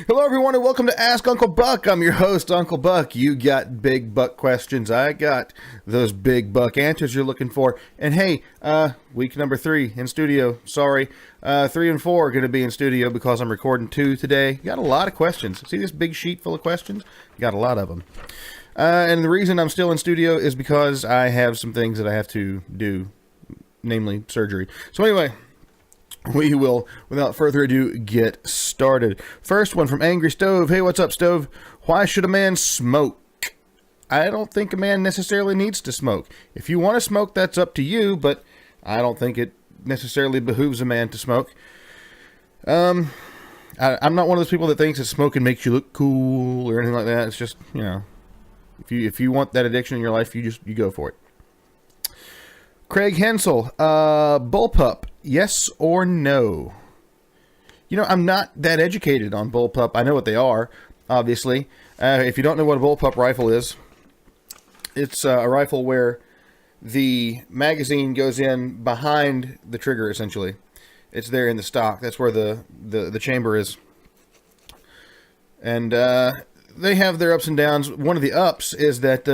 Hello, everyone, and welcome to Ask Uncle Buck. I'm your host, Uncle Buck. You got big buck questions. I got those big buck answers you're looking for. And hey, week number 3 in studio. Sorry, 3 and 4 are going to be in studio because I'm recording 2 today. Got a lot of questions. See this big sheet full of questions? Got a lot of them. And the reason I'm still in studio is because I have some things that I have to do, namely surgery. So anyway, we will, without further ado, get started. First one from Angry Stove. Hey, what's up, Stove? Why should a man smoke? I don't think a man necessarily needs to smoke. If you want to smoke, that's up to you, but I don't think it necessarily behooves a man to smoke. I'm not one of those people that thinks that smoking makes you look cool or anything like that. It's just, you know, if you want that addiction in your life, you go for it. Craig Hensel, bullpup, yes or no? You know, I'm not that educated on bullpup. I know what they are, obviously. If you don't know what a bullpup rifle is, it's a rifle where the magazine goes in behind the trigger, essentially. It's there in the stock. That's where the chamber is. And they have their ups and downs. One of the ups is that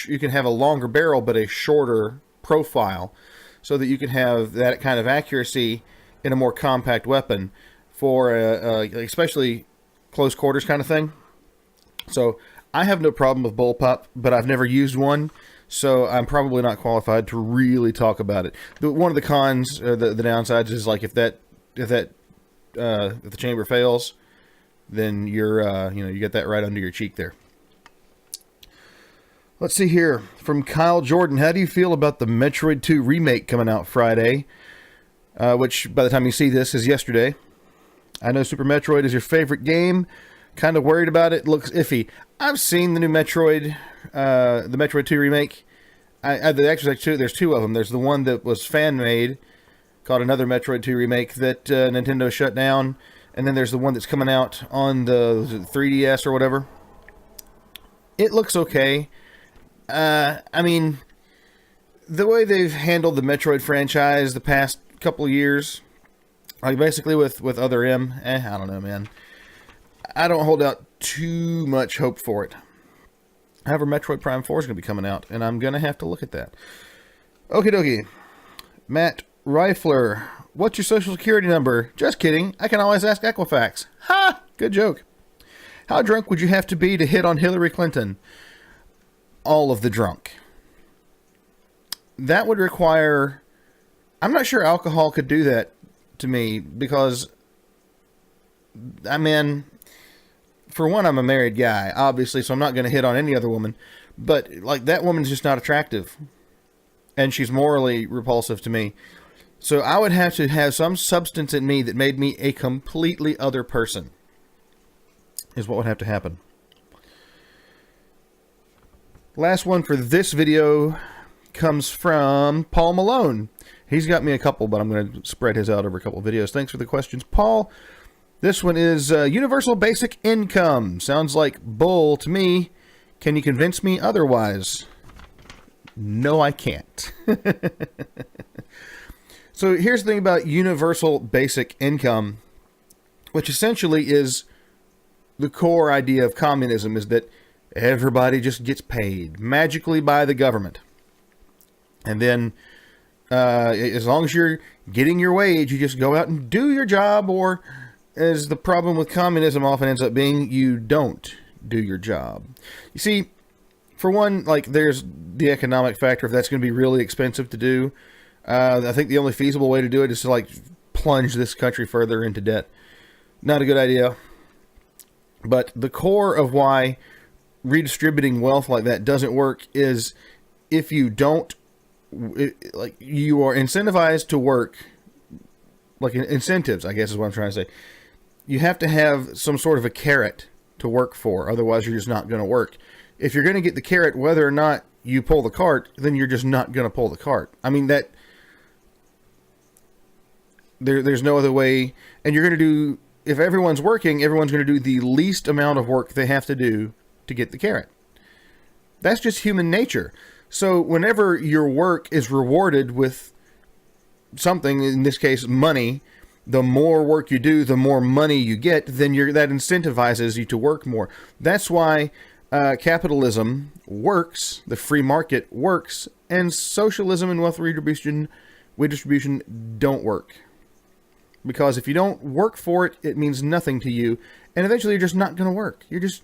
you can have a longer barrel but a shorter profile, so that you can have that kind of accuracy in a more compact weapon for especially close quarters kind of thing. So I have no problem with bullpup, but I've never used one, so I'm probably not qualified to really talk about it. One of the cons, the downsides, is like if the chamber fails, then you get that right under your cheek there. Let's see here. From Kyle Jordan, how do you feel about the Metroid 2 remake coming out Friday? Which, by the time you see this, is yesterday. I know Super Metroid is your favorite game. Kind of worried about it. Looks iffy. I've seen the new Metroid, the Metroid 2 remake. There's 2 of them. There's the one that was fan-made, called another Metroid 2 remake, that Nintendo shut down. And then there's the one that's coming out on the 3DS or whatever. It looks okay. I mean, the way they've handled the Metroid franchise the past couple of years, like basically with Other M, I don't know, man. I don't hold out too much hope for it. However, Metroid Prime 4 is going to be coming out, and I'm going to have to look at that. Okie dokie. Matt Reifler, what's your social security number? Just kidding. I can always ask Equifax. Ha! Good joke. How drunk would you have to be to hit on Hillary Clinton? All of the drunk. That would require... I'm not sure alcohol could do that to me, because, I mean, for one, I'm a married guy, obviously, so I'm not going to hit on any other woman. But, like, that woman's just not attractive. And she's morally repulsive to me. So I would have to have some substance in me that made me a completely other person, is what would have to happen. Last one for this video comes from Paul Malone. He's got me a couple, but I'm going to spread his out over a couple of videos. Thanks for the questions, Paul. This one is universal basic income. Sounds like bull to me. Can you convince me otherwise? No, I can't. So here's the thing about universal basic income, which essentially is the core idea of communism, is that everybody just gets paid magically by the government. And then, as long as you're getting your wage, you just go out and do your job, or, as the problem with communism often ends up being, you don't do your job. You see, for one, like, there's the economic factor. If that's going to be really expensive to do, I think the only feasible way to do it is to, like, plunge this country further into debt. Not a good idea. But the core of why redistributing wealth like that doesn't work is if you don't, you are incentivized to work, like incentives, I guess is what I'm trying to say. You have to have some sort of a carrot to work for, otherwise you're just not going to work. If you're going to get the carrot, whether or not you pull the cart, then you're just not going to pull the cart. I mean, that there's no other way. And you're going to do, if everyone's working, everyone's going to do the least amount of work they have to do to get the carrot. That's just human nature. So whenever your work is rewarded with something, in this case money, the more work you do, the more money you get, then that incentivizes you to work more. That's why capitalism works, the free market works, and socialism and wealth redistribution don't work. Because if you don't work for it, it means nothing to you, and eventually you're just not going to work. You're just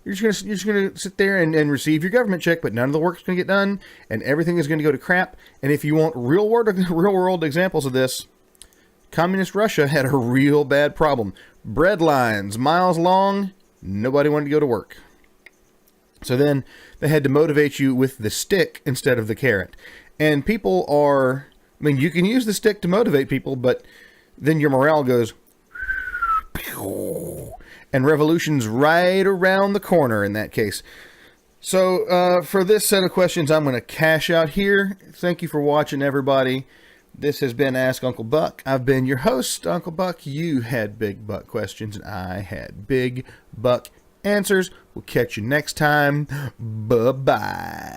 going to sit there and receive your government check, but none of the work's going to get done, and everything is going to go to crap. And if you want real world examples of this, Communist Russia had a real bad problem. Bread lines, miles long, nobody wanted to go to work. So then they had to motivate you with the stick instead of the carrot. And people are, I mean, you can use the stick to motivate people, but then your morale goes, and revolution's right around the corner in that case. So for this set of questions, I'm going to cash out here. Thank you for watching, everybody. This has been Ask Uncle Buck. I've been your host, Uncle Buck. You had big buck questions, and I had big buck answers. We'll catch you next time. Bye-bye.